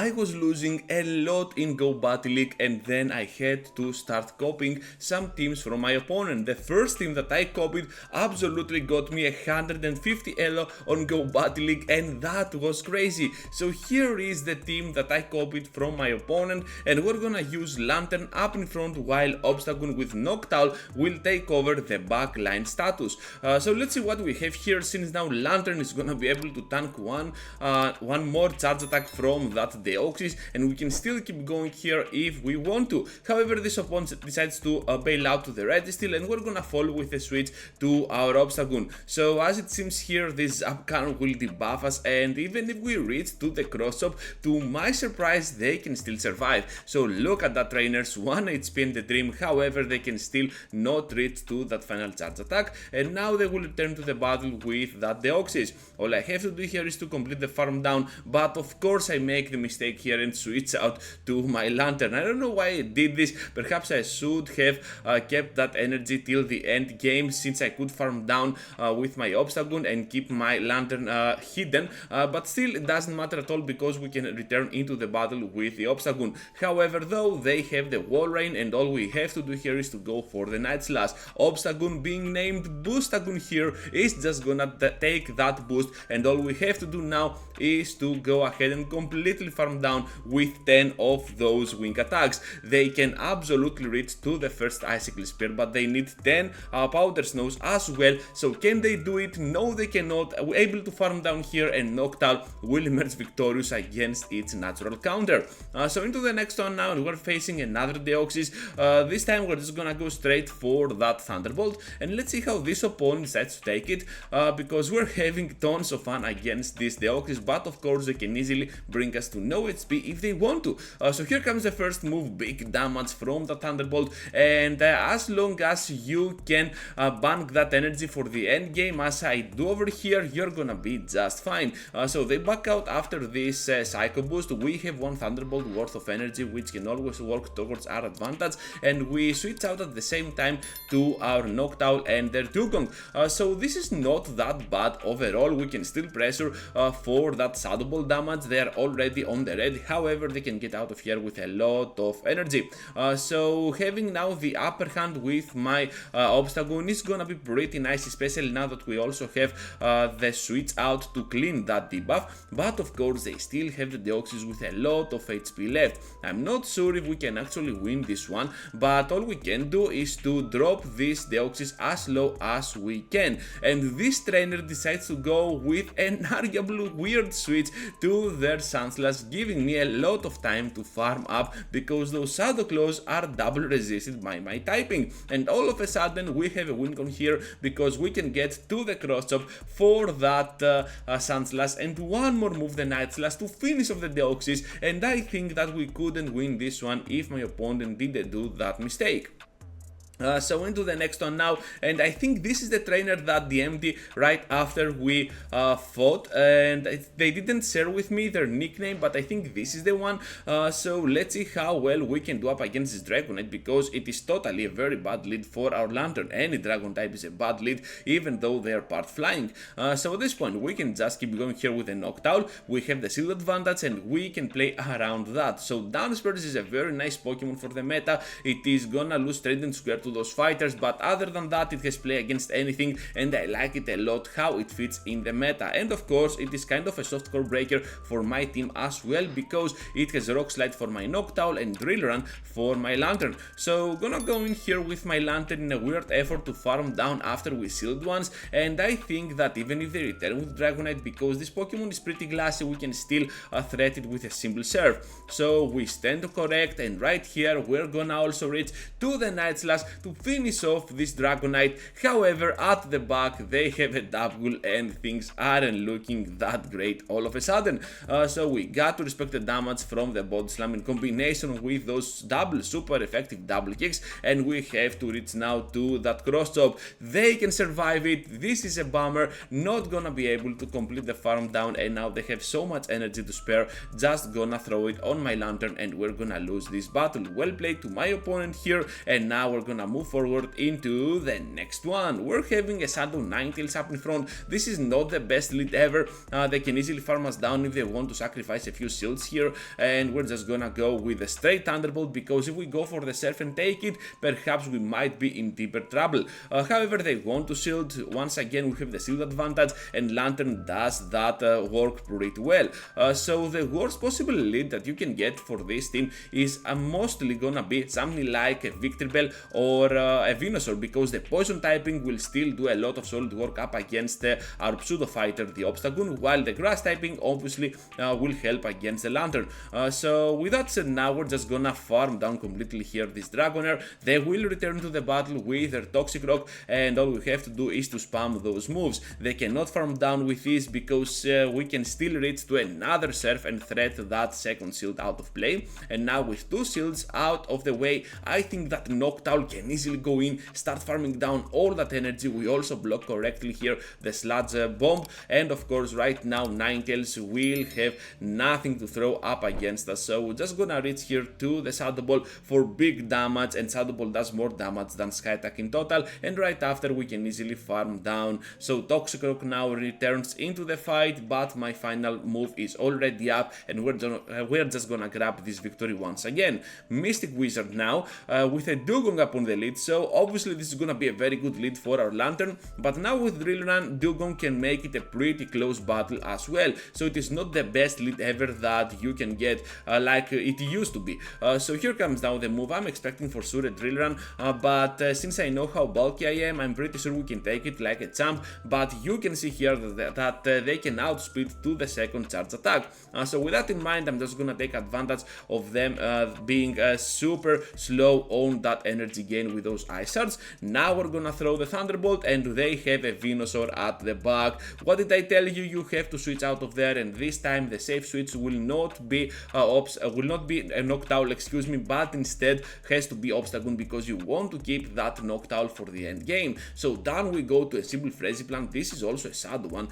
I was losing a lot in Go Battle League, and then I had to start copying some teams from my opponent. The first team that I copied absolutely got me 150 ELO on Go Battle League, and that was crazy. So here is the team that I copied from my opponent, and we're gonna use Lantern up in front while Obstagoon with Noctowl will take over the backline status. So let's see what we have here, since now Lantern is gonna be able to tank one more charge attack from that Deoxys, and we can still keep going here if we want to. However, this opponent decides to bail out to the Registeel, and we're gonna fall with a switch to our Obstagoon. So as it seems here, this Zap Cannon will debuff us, and even if we reach to the cross chop, to my surprise they can still survive. So look at that, trainers, 1 HP in the dream. However, they can still not reach to that final charge attack, and now they will return to the battle with that Deoxys. All I have to do here is to complete the farm down, but of course I make the mistake here and switch out to my Lantern. I don't know why I did this. Perhaps I should have kept that energy till the end game, since I could farm down with my Obstagoon and keep my Lantern hidden, but still it doesn't matter at all because we can return into the battle with the Obstagoon. However, though, they have the wall rain, and all we have to do here is to go for the Night Slash. Obstagoon, being named Boostagoon here, is just gonna take that boost, and all we have to do now is to go ahead and completely farm down with 10 of those wing attacks. They can absolutely reach to the first Icicle Spear, but they need 10 Powder Snows as well. So can they do it? No, they cannot. We're able to farm down here, and Noctowl will emerge victorious against its natural counter. So into the next one now, and we're facing another Deoxys. This time we're just gonna go straight for that Thunderbolt, and let's see how this opponent decides to take it, because we're having tons of fun against this Deoxys, but of course they can easily bring us to no HP if they want to. So here comes the first move, big damage from the Thunderbolt, and as long as you can bank that energy for the end game, as I do over here, you're gonna be just fine. So they back out after this Psycho Boost. We have one Thunderbolt worth of energy, which can always work towards our advantage, and we switch out at the same time to our Noctowl and their Dugong. So this is not that bad overall. We can still pressure for that Shadow Ball damage. They are already on the red. However, they can get out of here with a lot of energy. So having now the upper hand with my Obstagoon is gonna be pretty nice, especially now that we also have the switch out to clean that debuff. But of course they still have the Deoxys with a lot of HP left. I'm not sure if we can actually win this one, but all we can do is to drop this Deoxys as low as we can. And this trainer decides to go with an arguably weird switch to their Sandslash, giving me a lot of time to farm up, because those Shadow Claws are double resisted by my typing. And all of a sudden we have a win con here, because we can get to the cross chop for that Sandslash, and one more move, the Night Slash, to finish off the Deoxys. And I think that we couldn't win this one if my opponent didn't do that mistake. So into the next one now, and I think this is the trainer that DM'd right after we fought, and they didn't share with me their nickname, but I think this is the one. So let's see how well we can do up against this Dragonite, because it is totally a very bad lead for our Lantern. Any Dragon type is a bad lead, even though they are part flying. So at this point we can just keep going here with a Noctowl. We have the shield advantage, and we can play around that. So Downspurs is a very nice Pokemon for the meta. It is gonna lose Trident Square to those fighters, but other than that it has play against anything, and I like it a lot how it fits in the meta. And of course it is kind of a soft core breaker for my team as well, because it has Rock Slide for my Noctowl and Drill Run for my Lantern. So gonna go in here with my Lantern in a weird effort to farm down after we sealed once, and I think that even if they return with Dragonite, because this Pokemon is pretty glassy, we can still threat it with a simple serve. So we stand correct, and right here we're gonna also reach to the Night Slash to finish off this Dragonite. However, at the back they have a double, and things aren't looking that great all of a sudden. So we got to respect the damage from the Body Slam in combination with those double super effective double kicks, and we have to reach now to that cross chop. They can survive it. This is a bummer, not gonna be able to complete the farm down, and now they have so much energy to spare. Just gonna throw it on my Lantern, and we're gonna lose this battle. Well played to my opponent here, and now we're gonna move forward into the next one. We're having a Shadow Ninetales up in front. This is not the best lead ever. They can easily farm us down if they want to sacrifice a few shields here, and we're just gonna go with a straight Thunderbolt, because if we go for the Surf and take it, perhaps we might be in deeper trouble. However, they want to shield. Once again, we have the shield advantage, and Lantern does that work pretty well. So the worst possible lead that you can get for this team is mostly gonna be something like a Victreebel or a Venusaur, because the poison typing will still do a lot of solid work up against our pseudo fighter, the Obstagoon, while the grass typing obviously will help against the Lantern. So with that said, now we're just gonna farm down completely here this Dragonair. They will return to the battle with their Toxic Rock, and all we have to do is to spam those moves. They cannot farm down with this, because we can still reach to another Surf and threat that second shield out of play. And now with two shields out of the way, I think that Noctowl can easily go in, start farming down all that energy. We also block correctly here the Sludge Bomb, and of course right now Ninetales will have nothing to throw up against us. So we're just gonna reach here to the Shadow Ball for big damage, and Shadow Ball does more damage than Sky Attack in total, and right after we can easily farm down. So Toxic Rock now returns into the fight, but my final move is already up, and we're just gonna grab this victory once again. Mystic Wizard now with a Dugong up on the lead, so obviously this is gonna be a very good lead for our Lantern, but now with Drill Run, Dugong can make it a pretty close battle as well. So it is not the best lead ever that you can get like it used to be. So here comes now the move. I'm expecting for sure a Drill Run, but since I know how bulky I am, I'm pretty sure we can take it like a champ. But you can see here that they can outspeed to the second charge attack. So with that in mind, I'm just gonna take advantage of them being super slow on that energy gain with those Ice Shards. Now we're gonna throw the Thunderbolt, and they have a Venusaur at the back. What did I tell you? You have to switch out of there, and this time the safe switch will not be a Noctowl, excuse me, but instead has to be Obstagoon, because you want to keep that Noctowl for the end game. So down we go to a simple Frenzy Plant. This is also a sad one.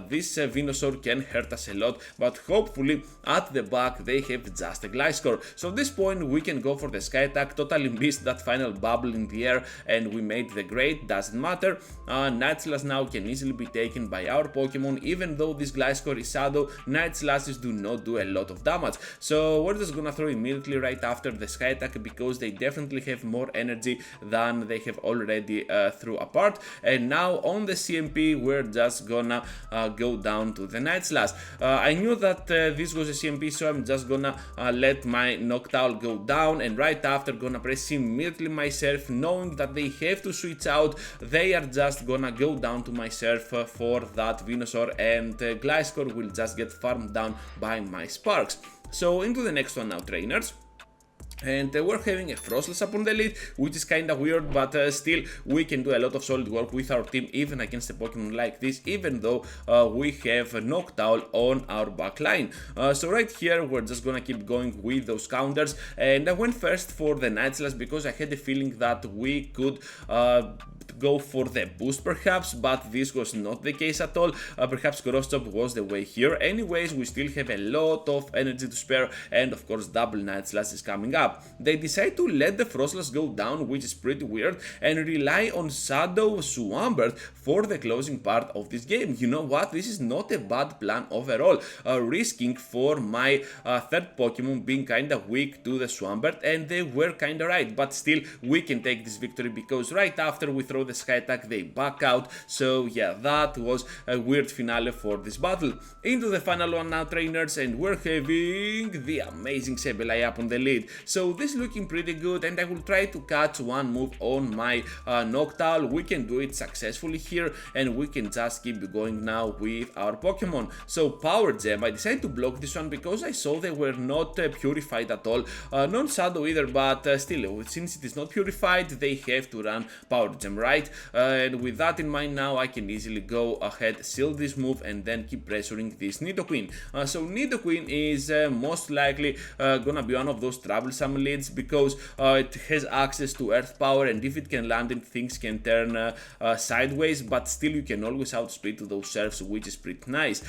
This Venusaur can hurt us a lot, but hopefully at the back they have just a Gliscor. So at this point we can go for the Sky Attack. Totally missed that final bubble in the air, and we made the grade, doesn't matter. Night Slash now can easily be taken by our Pokemon. Even though this Gliscor is Shadow, Night Slashes do not do a lot of damage. So we're just gonna throw immediately right after the Sky Attack, because they definitely have more energy than they have already threw apart. And now on the CMP, we're just gonna go down to the Night Slash. I knew that this was a CMP, so I'm just gonna let my Noctowl go down, and right after gonna press immediately my Surf, knowing that they have to switch out. They are just gonna go down to my Surf for that Venusaur, and Gliscor will just get farmed down by my Sparks. So into the next one now, trainers. And we're having a Frostless up on the lead, which is kinda weird, but still we can do a lot of solid work with our team even against a Pokemon like this, even though we have Noctowl on our back line. So right here we're just gonna keep going with those counters, and I went first for the Night Slash because I had the feeling that we could go for the boost perhaps, but this was not the case at all. Perhaps Cross Chop was the way here. Anyways, we still have a lot of energy to spare, and of course double Night Slash is coming up. They decide to let the Frostless go down, which is pretty weird, and rely on Shadow Swampert for the closing part of this game. You know what? This is not a bad plan overall. Risking for my third Pokemon being kinda weak to the Swampert, and they were kinda right, but still we can take this victory, because right after we throw the Sky Attack they back out. So yeah, that was a weird finale for this battle. Into the final one now, trainers, and we're having the amazing Sableye up on the lead. So this looking pretty good, and I will try to catch one move on my Noctowl. We can do it successfully here, and we can just keep going now with our Pokemon. So Power Gem, I decided to block this one because I saw they were not purified at all, non-Shadow either, but still, since it is not purified, they have to run Power Gem, right? right? And with that in mind now, I can easily go ahead, seal this move, and then keep pressuring this Nidoqueen. So Nidoqueen is most likely gonna be one of those troublesome leads because it has access to Earth Power, and if it can land it, things can turn sideways, but still you can always outspeed those Surfs, which is pretty nice.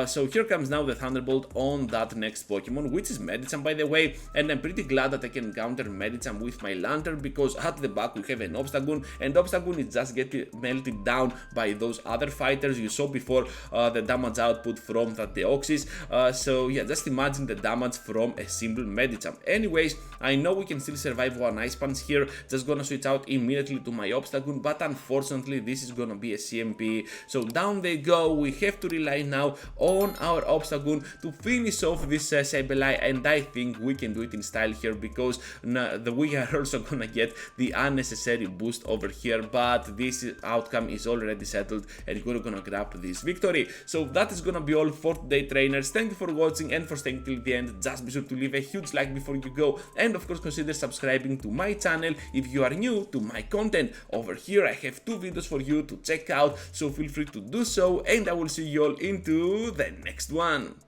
So here comes now the Thunderbolt on that next Pokemon, which is Medicham, by the way, and I'm pretty glad that I can counter Medicham with my Lantern, because at the back we have an Obstagoon, and Obstagoon is just getting melted down by those other fighters. You saw before the damage output from that Deoxys, so yeah, just imagine the damage from a simple Medicham. Anyways, I know we can still survive one Ice Punch here, just gonna switch out immediately to my Obstagoon, but unfortunately this is gonna be a CMP, so down they go. We have to rely now on our Obstagoon to finish off this Sableye, and I think we can do it in style here, because we are also gonna get the unnecessary boost over here, but this outcome is already settled and we're gonna grab this victory. So that is gonna be all for today, trainers. Thank you for watching and for staying till the end. Just be sure to leave a huge like before you go, and of course consider subscribing to my channel if you are new to my content. Over here I have 2 videos for you to check out, so feel free to do so, and I will see you all into the next one.